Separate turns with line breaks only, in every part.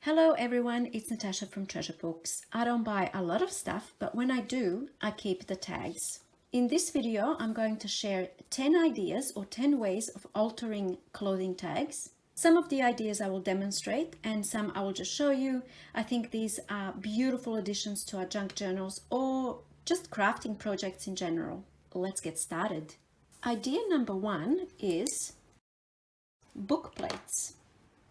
Hello everyone, it's Natasha from Treasure Books. I don't buy a lot of stuff, but when I do, I keep the tags. In this video, I'm going to share 10 ideas or 10 ways of altering clothing tags. Some of the ideas I will demonstrate and some I will just show you. I think these are beautiful additions to our junk journals or just crafting projects in general. Let's get started. Idea number one is book plates.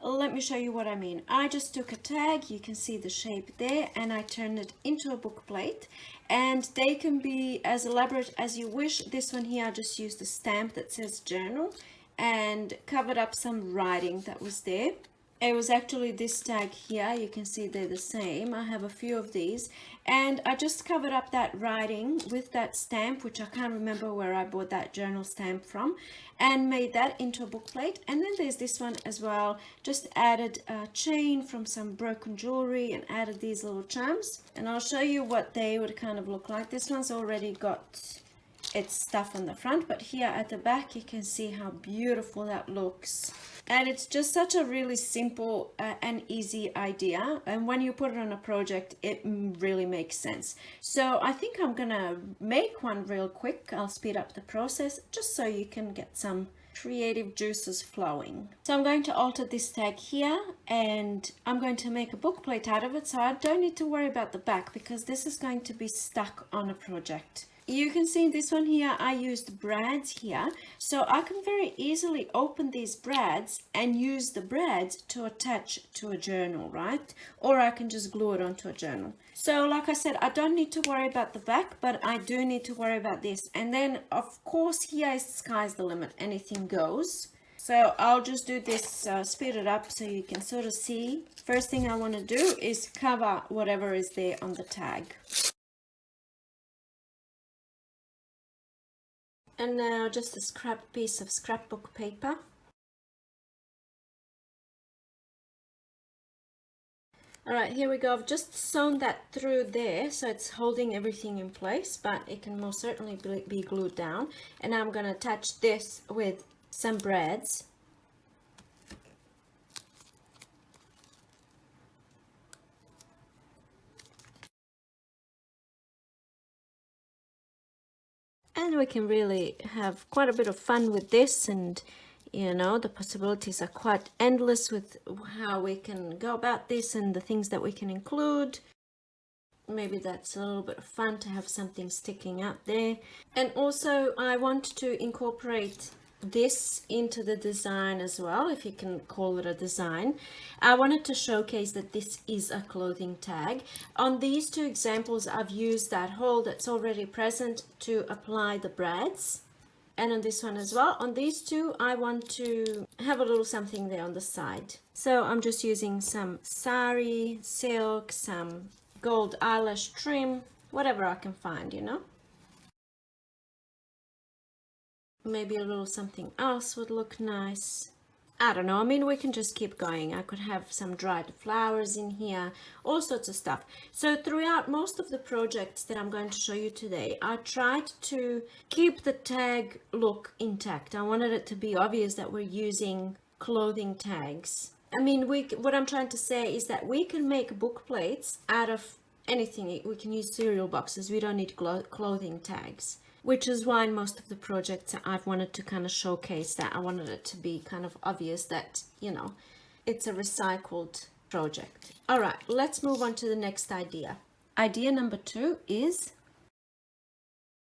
Let me show you what I mean. I just took a tag, you can see the shape there, and I turned it into a book plate, and they can be as elaborate as you wish. This one here, I just used a stamp that says journal and covered up some writing that was there. It was actually this tag here, you can see they're the same. I have a few of these, and I just covered up that writing with that stamp, which I can't remember where I bought that journal stamp from, and made that into a book plate. And then there's this one as well, just added a chain from some broken jewelry and added these little charms, and I'll show you what they would kind of look like. This one's already got its stuff on the front, but here at the back you can see how beautiful that looks. And it's just such a really simple and easy idea, and when you put it on a project it really makes sense. So I think I'm gonna make one real quick. I'll speed up the process just so you can get some creative juices flowing. So I'm going to alter this tag here, and I'm going to make a book plate out of it, so I don't need to worry about the back because this is going to be stuck on a project. You can see in this one here, I used brads here, so I can very easily open these brads and use the brads to attach to a journal, right? Or I can just glue it onto a journal. So like I said, I don't need to worry about the back, but I do need to worry about this. And then of course here is sky's the limit, anything goes. So I'll just do this, speed it up so you can sort of see. First thing I want to do is cover whatever is there on the tag. And now just a scrap piece of scrapbook paper. Alright, here we go. I've just sewn that through there, so it's holding everything in place, but it can most certainly be glued down. And I'm going to attach this with some brads. And we can really have quite a bit of fun with this, and you know, the possibilities are quite endless with how we can go about this and the things that we can include. Maybe that's a little bit of fun to have something sticking out there. And also I want to incorporate this into the design as well, if you can call it a design. I wanted to showcase that this is a clothing tag. On these two examples I've used that hole that's already present to apply the brads, and on this one as well. On these two I want to have a little something there on the side, so I'm just using some sari silk, some gold eyelash trim, whatever I can find, you know. Maybe a little something else would look nice. I don't know, I mean, we can just keep going. I could have some dried flowers in here, all sorts of stuff. So throughout most of the projects that I'm going to show you today, I tried to keep the tag look intact. I wanted it to be obvious that we're using clothing tags. I mean, what I'm trying to say is that we can make book plates out of anything. We can use cereal boxes. We don't need clothing tags. Which is why in most of the projects I've wanted to kind of showcase that. I wanted it to be kind of obvious that, you know, it's a recycled project. All right, let's move on to the next idea. Idea number two is,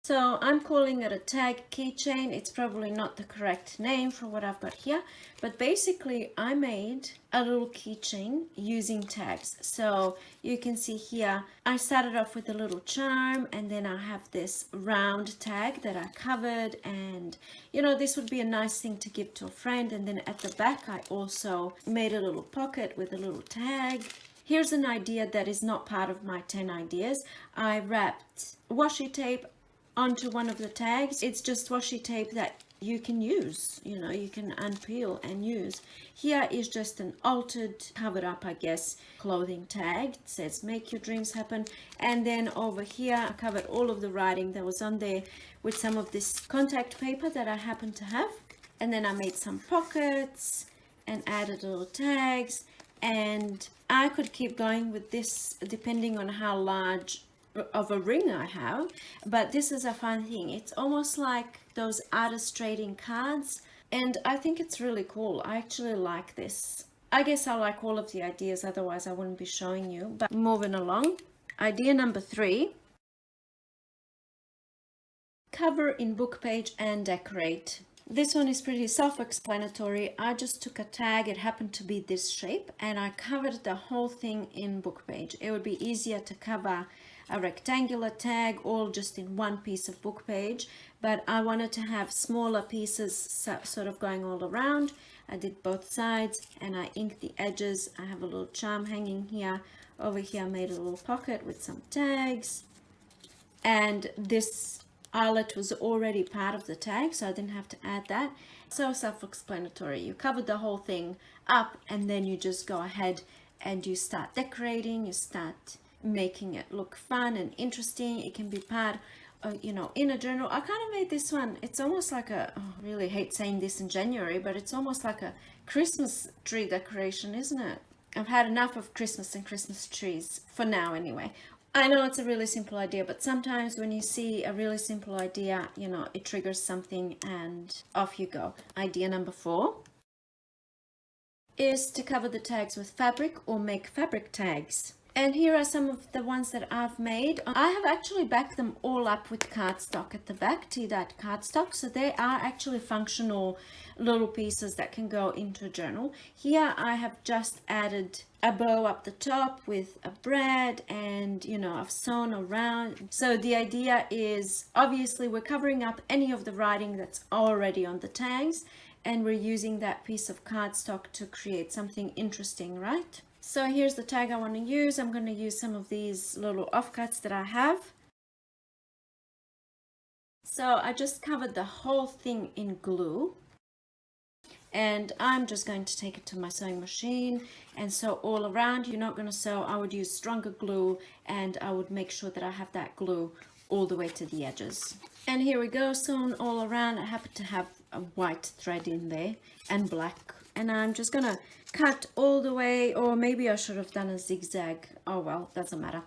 so I'm calling it a tag keychain. It's probably not the correct name for what I've got here, but basically I made a little keychain using tags. So you can see here, I started off with a little charm, and then I have this round tag that I covered, and you know, this would be a nice thing to give to a friend. And then at the back I also made a little pocket with a little tag. Here's an idea that is not part of my 10 ideas. I wrapped washi tape onto one of the tags. It's just washi tape that you can use, you know, you can unpeel and use. Here is just an altered, covered up, I guess, clothing tag. It says make your dreams happen. And then over here I covered all of the writing that was on there with some of this contact paper that I happen to have. And then I made some pockets and added little tags, and I could keep going with this depending on how large of a ring I have, but this is a fun thing. It's almost like those artist trading cards, and I think it's really cool. I actually like this. I guess I like all of the ideas, otherwise I wouldn't be showing you. But moving along, idea number 3. Cover in book page and decorate. This one is pretty self-explanatory. I just took a tag, it happened to be this shape, and I covered the whole thing in book page. It would be easier to cover a rectangular tag all just in one piece of book page, but I wanted to have smaller pieces sort of going all around. I did both sides and I inked the edges. I have a little charm hanging here. Over here I made a little pocket with some tags, and this eyelet was already part of the tag, so I didn't have to add that. So self-explanatory. You covered the whole thing up and then you just go ahead and you start decorating, you start making it look fun and interesting. It can be part you know, in a journal. I kind of made this one, it's almost like a, oh, I really hate saying this in January, but it's almost like a Christmas tree decoration, isn't it? I've had enough of Christmas and Christmas trees for now anyway. I know it's a really simple idea, but sometimes when you see a really simple idea, you know, it triggers something and off you go. Idea number 4 is to cover the tags with fabric or make fabric tags. And here are some of the ones that I've made. I have actually backed them all up with cardstock at the back, tea-dyed cardstock, so they are actually functional little pieces that can go into a journal. Here I have just added a bow up the top with a brad, and you know, I've sewn around. So the idea is, obviously we're covering up any of the writing that's already on the tags, and we're using that piece of cardstock to create something interesting, right? So here's the tag I want to use. I'm going to use some of these little offcuts that I have. So I just covered the whole thing in glue, and I'm just going to take it to my sewing machine and sew all around. You're not going to sew, I would use stronger glue, and I would make sure that I have that glue all the way to the edges. And here we go, sewn all around. I happen to have a white thread in there and black, and I'm just gonna cut all the way, or maybe I should have done a zigzag. Oh well, doesn't matter.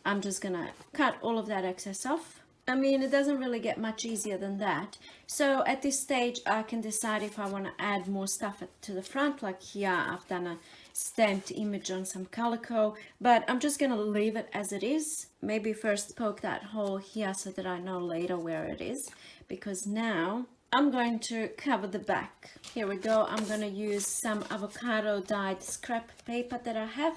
I'm just gonna cut all of that excess off. I mean, it doesn't really get much easier than that. So at this stage I can decide if I want to add more stuff to the front. Like here I've done a stamped image on some calico, but I'm just gonna leave it as it is. Maybe first poke that hole here so that I know later where it is, because now I'm going to cover the back. Here we go. I'm going to use some avocado dyed scrap paper that I have.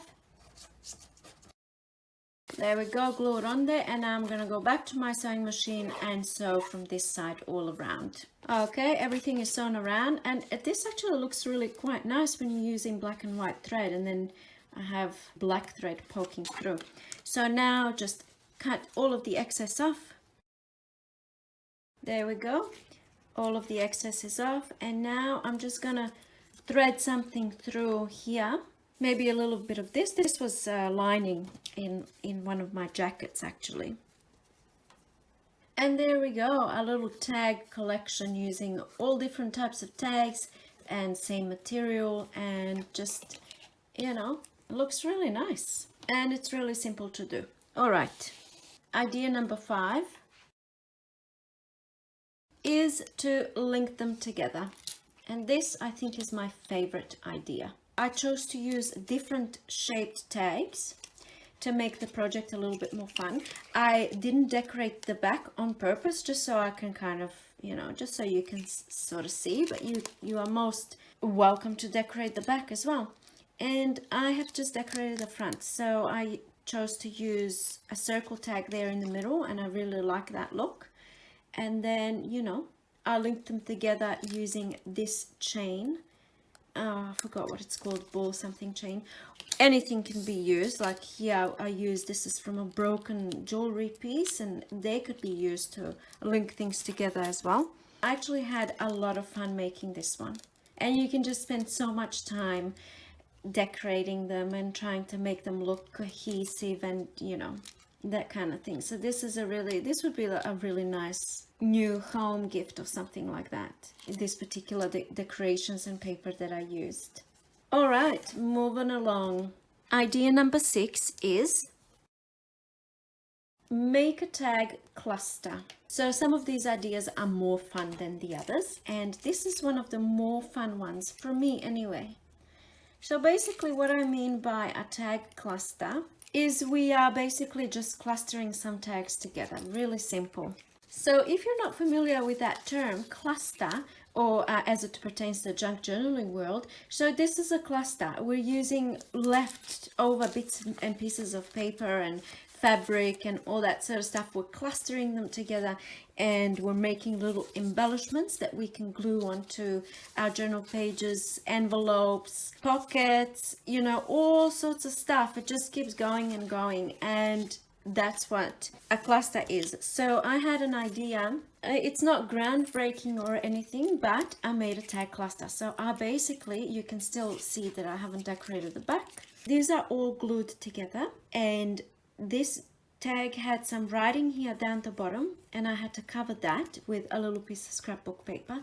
There we go, glue it on there, and I'm going to go back to my sewing machine and sew from this side all around. Okay, everything is sewn around, and this actually looks really quite nice when you're using black and white thread, and then I have black thread poking through. So now just cut all of the excess off. There we go. All of the excess is off, and now I'm just gonna thread something through here. Maybe a little bit of this. This was lining in one of my jackets actually. And there we go, a little tag collection using all different types of tags and same material, and just, you know, it looks really nice and it's really simple to do. All right, idea number 5 is to link them together, and this I think is my favorite idea. I chose to use different shaped tags to make the project a little bit more fun. I didn't decorate the back on purpose, just so I can kind of, you know, just so you can sort of see, but you are most welcome to decorate the back as well. And I have just decorated the front, so I chose to use a circle tag there in the middle, and I really like that look. And then, you know, I linked them together using this chain. I forgot what it's called, ball something chain. Anything can be used. Like here I use, this is from a broken jewelry piece, and they could be used to link things together as well. I actually had a lot of fun making this one, and you can just spend so much time decorating them and trying to make them look cohesive, and you know, that kind of thing. So this would be a really nice new home gift or something like that, this particular decorations and paper that I used. All right, moving along. Idea number 6 is make a tag cluster. So some of these ideas are more fun than the others, and this is one of the more fun ones for me anyway. So basically what I mean by a tag cluster is we are basically just clustering some tags together, really simple. So if you're not familiar with that term, cluster, or as it pertains to the junk journaling world, so this is a cluster. We're using leftover bits and pieces of paper and fabric and all that sort of stuff. We're clustering them together and we're making little embellishments that we can glue onto our journal pages, envelopes, pockets, you know, all sorts of stuff. It just keeps going and going, and that's what a cluster is. So I had an idea. It's not groundbreaking or anything, but I made a tag cluster. So I basically, you can still see that I haven't decorated the back. These are all glued together, and this tag had some writing here down the bottom, and I had to cover that with a little piece of scrapbook paper.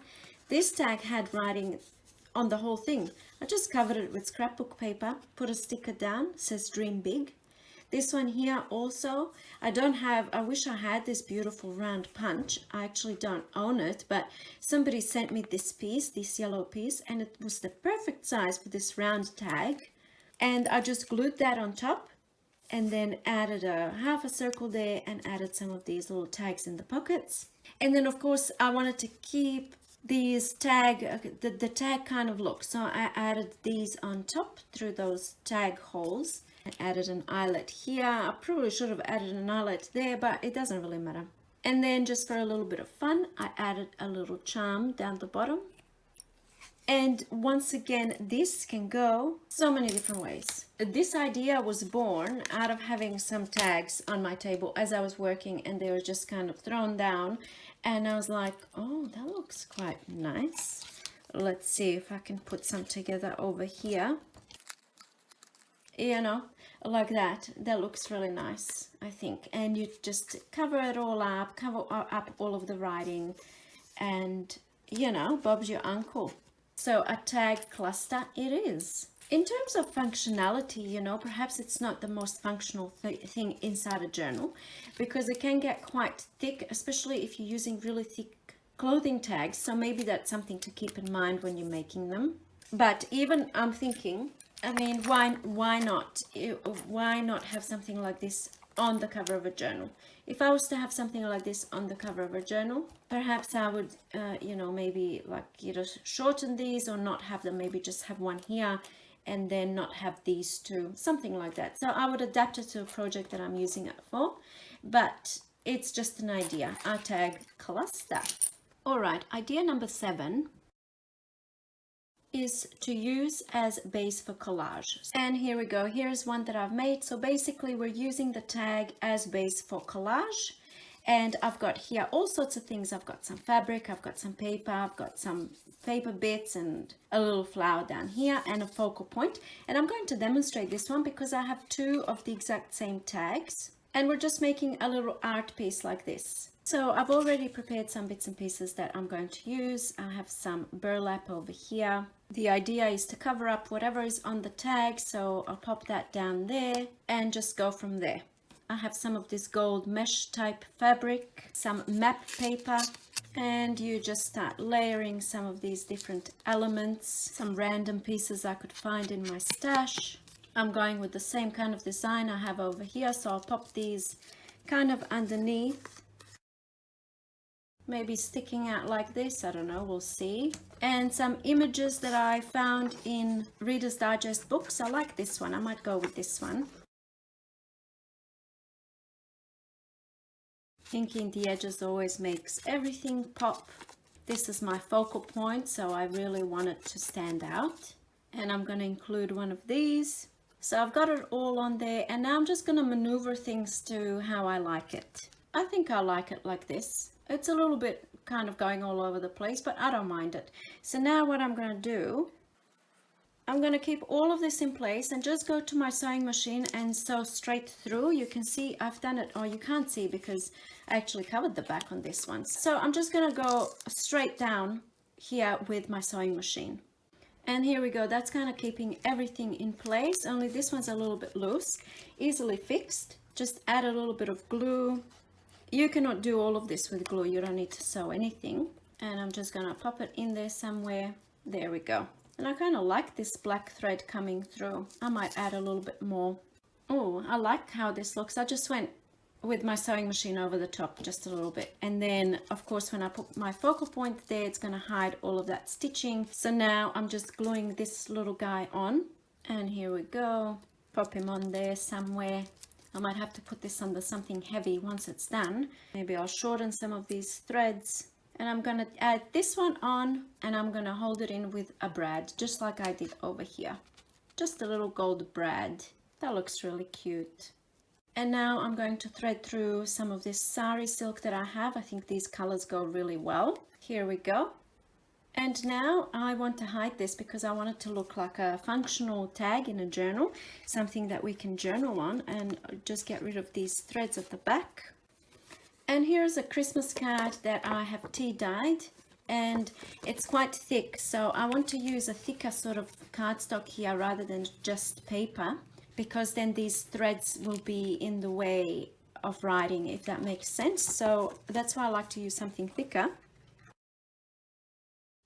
This tag had writing on the whole thing. I just covered it with scrapbook paper, put a sticker down, says dream big. This one here also, I wish I had this beautiful round punch. I actually don't own it, but somebody sent me this piece, this yellow piece, and it was the perfect size for this round tag. And I just glued that on top and then added a half a circle there and added some of these little tags in the pockets. And then of course I wanted to keep these the tag kind of look. So I added these on top through those tag holes. I added an eyelet here. I probably should have added an eyelet there, but it doesn't really matter. And then just for a little bit of fun, I added a little charm down the bottom. And once again, this can go so many different ways. This idea was born out of having some tags on my table as I was working, and they were just kind of thrown down. And I was like, oh, that looks quite nice. Let's see if I can put some together over here. You know, like that. That looks really nice, I think. And you just cover it all up, cover up all of the writing, and, you know, Bob's your uncle. So a tag cluster it is. In terms of functionality, you know, perhaps it's not the most functional thing inside a journal, because it can get quite thick, especially if you're using really thick clothing tags. So maybe that's something to keep in mind when you're making them. But even I'm thinking, I mean, why not? Why not have something like this on the cover of a journal? If I was to have something like this on the cover of a journal, perhaps I would, you know, maybe like, you know, shorten these or not have them, maybe just have one here and then not have these two, something like that. So I would adapt it to a project that I'm using it for, but it's just an idea, a tag cluster. All right, idea number 7 is to use as base for collage. And here we go. Here's one that I've made. So basically we're using the tag as base for collage, and I've got here all sorts of things. I've got some fabric, I've got some paper, I've got some paper bits and a little flower down here and a focal point. And I'm going to demonstrate this one because I have 2 of the exact same tags, and we're just making a little art piece like this. So I've already prepared some bits and pieces that I'm going to use. I have some burlap over here. The idea is to cover up whatever is on the tag, so I'll pop that down there and just go from there. I have some of this gold mesh type fabric, some map paper, and you just start layering some of these different elements, some random pieces I could find in my stash. I'm going with the same kind of design I have over here, so I'll pop these kind of underneath. Maybe sticking out like this, I don't know, we'll see. And some images that I found in Reader's Digest books. I like this one, I might go with this one. Inking the edges always makes everything pop. This is my focal point, so I really want it to stand out. And I'm going to include one of these. So I've got it all on there, and now I'm just going to maneuver things to how I like it. I think I like it like this. It's a little bit kind of going all over the place, but I don't mind it. So now what I'm going to do, I'm going to keep all of this in place and just go to my sewing machine and sew straight through. You can see I've done it, or you can't see because I actually covered the back on this one. So I'm just going to go straight down here with my sewing machine. And here we go, that's kind of keeping everything in place, only this one's a little bit loose, easily fixed. Just add a little bit of glue. You cannot do all of this with glue, you don't need to sew anything. And I'm just gonna pop it in there somewhere. There we go. And I kind of like this black thread coming through. I might add a little bit more. Oh, I like how this looks. I just went with my sewing machine over the top just a little bit, and then of course when I put my focal point there, it's going to hide all of that stitching. So now I'm just gluing this little guy on, and here we go, pop him on there somewhere. I might have to put this under something heavy once it's done. Maybe I'll shorten some of these threads, and I'm going to add this one on, and I'm going to hold it in with a brad just like I did over here. Just a little gold brad. That looks really cute. And now I'm going to thread through some of this sari silk that I have. I think these colors go really well. Here we go. And now I want to hide this because I want it to look like a functional tag in a journal, something that we can journal on, and just get rid of these threads at the back. And here's a Christmas card that I have tea dyed, and it's quite thick, so I want to use a thicker sort of cardstock here rather than just paper, because then these threads will be in the way of writing, if that makes sense. So that's why I like to use something thicker.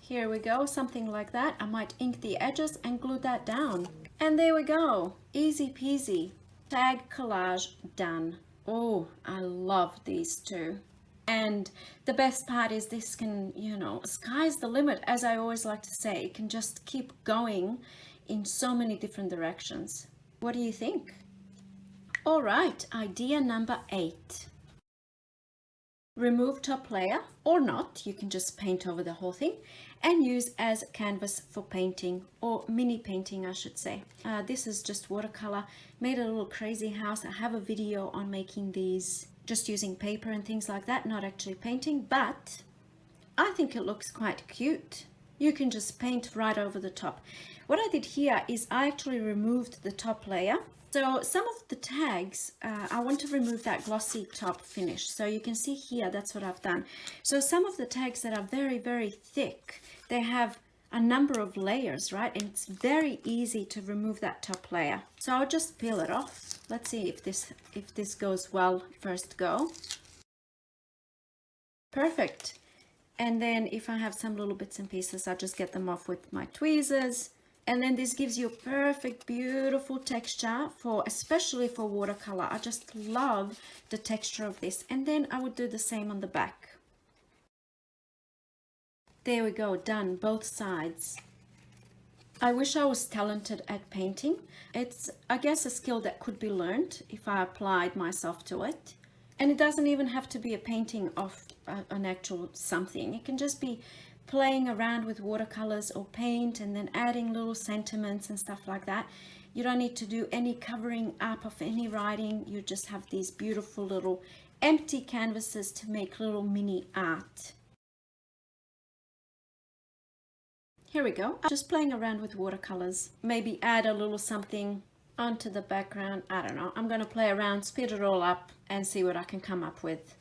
Here we go, something like that. I might ink the edges and glue that down. And there we go, easy peasy. Tag collage done. Oh, I love these two. And the best part is this can, you know, sky's the limit, as I always like to say. It can just keep going in so many different directions. What do you think? All right, idea number 8. Remove top layer, or not, you can just paint over the whole thing, and use as canvas for painting, or mini painting I should say. This is just watercolor. Made a little crazy house. I have a video on making these just using paper and things like that, not actually painting, but I think it looks quite cute. You can just paint right over the top. What I did here is I actually removed the top layer. So some of the tags, I want to remove that glossy top finish. So you can see here, that's what I've done. So some of the tags that are very, very thick, they have a number of layers, right? And it's very easy to remove that top layer. So I'll just peel it off. Let's see if this goes well first go. Perfect. And then if I have some little bits and pieces, I'll just get them off with my tweezers. And then this gives you a perfect, beautiful texture especially for watercolor. I just love the texture of this. And then I would do the same on the back. There we go, done, both sides. I wish I was talented at painting. It's, I guess, a skill that could be learned if I applied myself to it. And it doesn't even have to be a painting of an actual something. It can just be playing around with watercolors or paint and then adding little sentiments and stuff like that. You don't need to do any covering up of any writing. You just have these beautiful little empty canvases to make little mini art. Here we go. Just playing around with watercolors. Maybe add a little something onto the background. I don't know. I'm going to play around, speed it all up and see what I can come up with.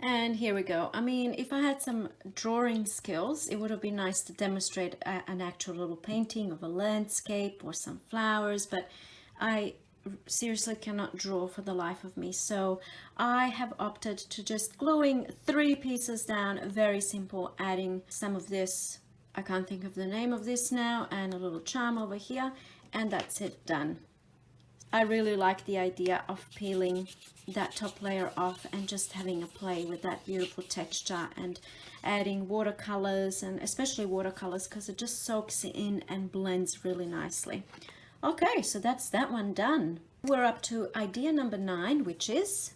And here we go. I mean, if I had some drawing skills, it would have been nice to demonstrate an actual little painting of a landscape or some flowers, but I seriously cannot draw for the life of me. So I have opted to just gluing 3 pieces down, very simple, adding some of this, I can't think of the name of this now, and a little charm over here, and that's it, done. I really like the idea of peeling that top layer off and just having a play with that beautiful texture and adding watercolors, and especially watercolors because it just soaks in and blends really nicely. Okay, so that's that one done. We're up to idea number 9, which is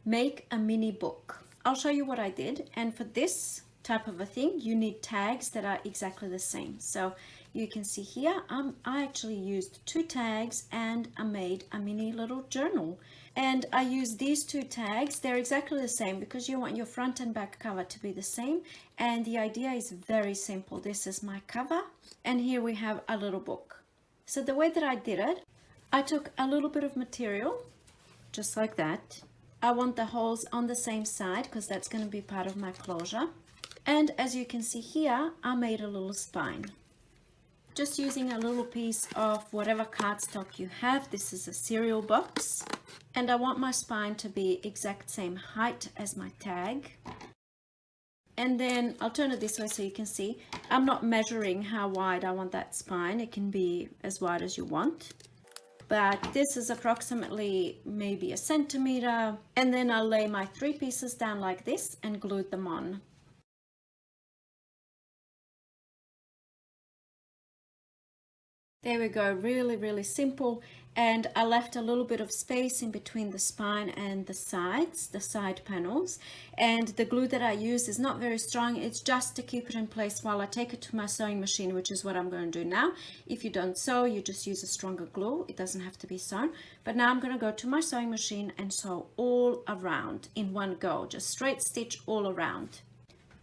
make a mini book. I'll show you what I did, and for this type of a thing you need tags that are exactly the same. So you can see here I actually used 2 tags and I made a mini little journal, and I used these 2 tags. They're exactly the same because you want your front and back cover to be the same, and the idea is very simple. This is my cover, and here we have a little book. So the way that I did it, I took a little bit of material just like that, I want the holes on the same side because that's going to be part of my closure. And as you can see here, I made a little spine. Just using a little piece of whatever cardstock you have. This is a cereal box. And I want my spine to be exact same height as my tag. And then I'll turn it this way so you can see. I'm not measuring how wide I want that spine. It can be as wide as you want. But this is approximately maybe 1 centimeter. And then I'll lay my 3 pieces down like this and glue them on. There we go, really, really simple. And I left a little bit of space in between the spine and the sides, the side panels. And the glue that I use is not very strong. It's just to keep it in place while I take it to my sewing machine, which is what I'm going to do now. If you don't sew, you just use a stronger glue. It doesn't have to be sewn. But now I'm going to go to my sewing machine and sew all around in one go, just straight stitch all around.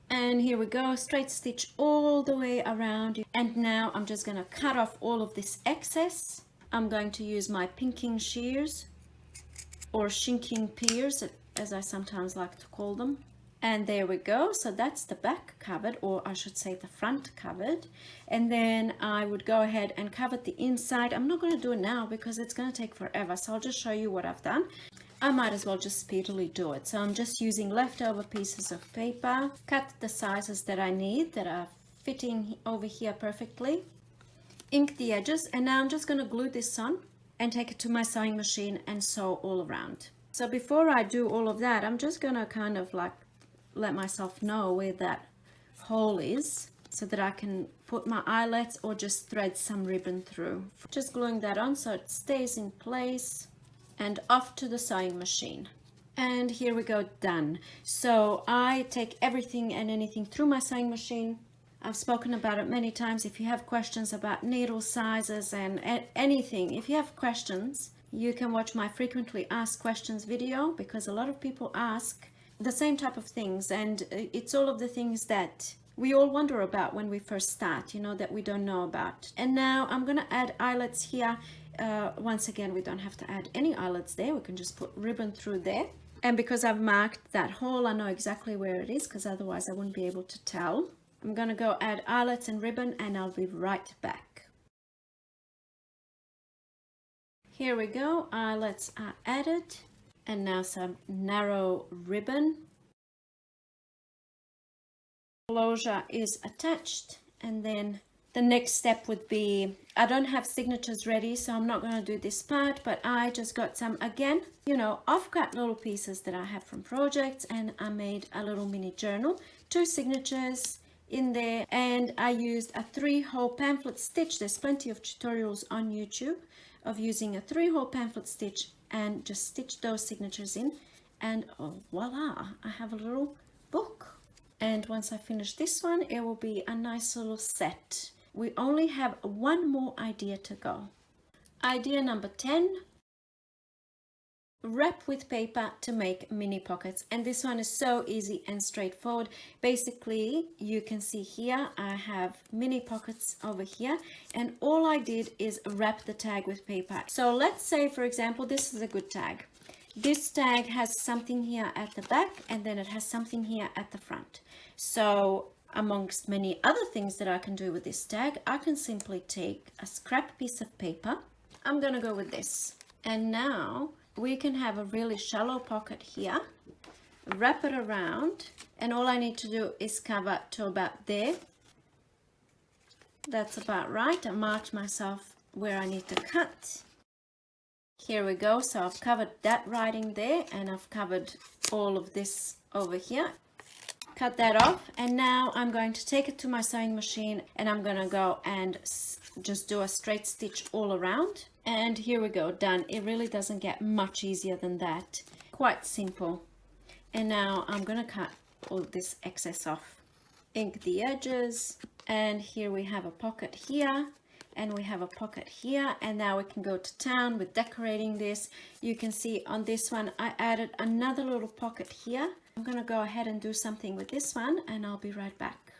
And here we go, straight stitch all the way around. And now I'm just going to cut off all of this excess. I'm going to use my pinking shears or shinking piers, as I sometimes like to call them. And there we go. So that's the back covered, or I should say the front covered. And then I would go ahead and cover the inside. I'm not going to do it now because it's going to take forever. So I'll just show you what I've done. I might as well just speedily do it. So I'm just using leftover pieces of paper, cut the sizes that I need that are fitting over here perfectly, ink the edges, and now I'm just going to glue this on and take it to my sewing machine and sew all around. So before I do all of that, I'm just going to kind of like let myself know where that hole is so that I can put my eyelets or just thread some ribbon through. Just gluing that on so it stays in place. And off to the sewing machine. And here we go, done. So I take everything and anything through my sewing machine. I've spoken about it many times. If you have questions about needle sizes and anything, if you have questions, you can watch my frequently asked questions video, because a lot of people ask the same type of things, and it's all of the things that we all wonder about when we first start, you know, that we don't know about. And now I'm going to add eyelets here. Once again, we don't have to add any eyelets there. We can just put ribbon through there. And because I've marked that hole, I know exactly where it is, because otherwise I wouldn't be able to tell. I'm going to go add eyelets and ribbon, and I'll be right back. Here we go. Eyelets are added. And now some narrow ribbon. Closure is attached, and then the next step would be, I don't have signatures ready, so I'm not going to do this part, but I just got some, again, you know, off-cut little pieces that I have from projects, and I made a little mini journal, 2 signatures in there, and I used a 3-hole pamphlet stitch. There's plenty of tutorials on YouTube of using a 3-hole pamphlet stitch, and just stitch those signatures in, and oh, voila, I have a little book. And once I finish this one, it will be a nice little set. We only have one more idea to go. Idea number 10. Wrap with paper to make mini pockets. And this one is so easy and straightforward. Basically, you can see here, I have mini pockets over here. And all I did is wrap the tag with paper. So let's say, for example, this is a good tag. This tag has something here at the back, and then it has something here at the front. So amongst many other things that I can do with this tag, I can simply take a scrap piece of paper. I'm going to go with this. And now we can have a really shallow pocket here. Wrap it around, and all I need to do is cover to about there. That's about right. I marked myself where I need to cut. Here we go. So I've covered that writing there, and I've covered all of this over here. Cut that off, and now I'm going to take it to my sewing machine, and I'm going to go and just do a straight stitch all around. And here we go, done. It really doesn't get much easier than that. Quite simple. And now I'm going to cut all this excess off. Ink the edges, and here we have a pocket here. And we have a pocket here, and now we can go to town with decorating this. You can see on this one I added another little pocket here. I'm going to go ahead and do something with this one, and I'll be right back.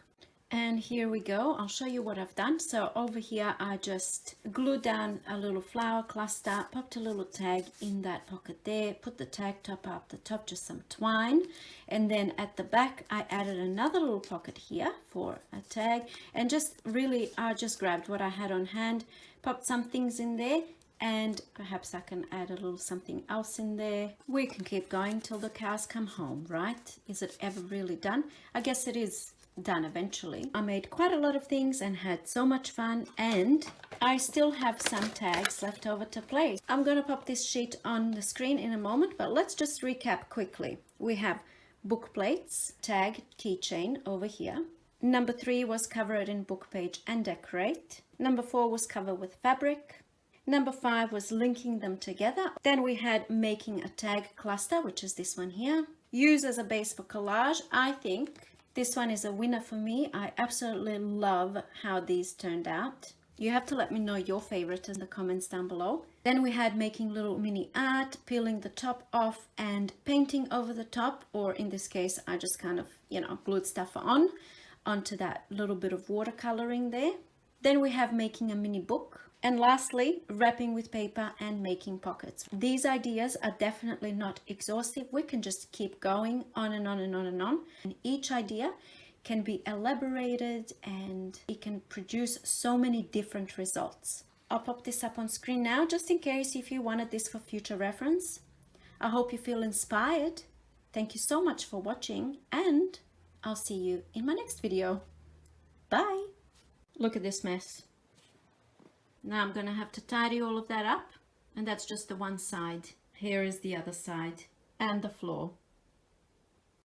And here we go. I'll show you what I've done. So over here, I just glued down a little flower cluster, popped a little tag in that pocket there, put the tag top up the top, just some twine. And then at the back, I added another little pocket here for a tag. And just really, I just grabbed what I had on hand, popped some things in there, and perhaps I can add a little something else in there. We can keep going till the cows come home, right? Is it ever really done? I guess it is done eventually. I made quite a lot of things and had so much fun, and I still have some tags left over to place. I'm gonna pop this sheet on the screen in a moment, but let's just recap quickly. We have book plates, tag, keychain over here. Number 3 was cover it in book page and decorate. Number 4 was cover with fabric. Number 5 was linking them together. Then we had making a tag cluster, which is this one here. Use as a base for collage. I think this one is a winner for me. I absolutely love how these turned out. You have to let me know your favorite in the comments down below. Then we had making little mini art, peeling the top off and painting over the top, or in this case, I just kind of, glued stuff onto that little bit of watercoloring there. Then we have making a mini book. And lastly, wrapping with paper and making pockets. These ideas are definitely not exhaustive. We can just keep going on and on and on and on. And each idea can be elaborated and it can produce so many different results. I'll pop this up on screen now just in case if you wanted this for future reference. I hope you feel inspired. Thank you so much for watching, and I'll see you in my next video. Bye. Look at this mess. Now I'm going to have to tidy all of that up, and that's just the one side. Here is the other side and the floor.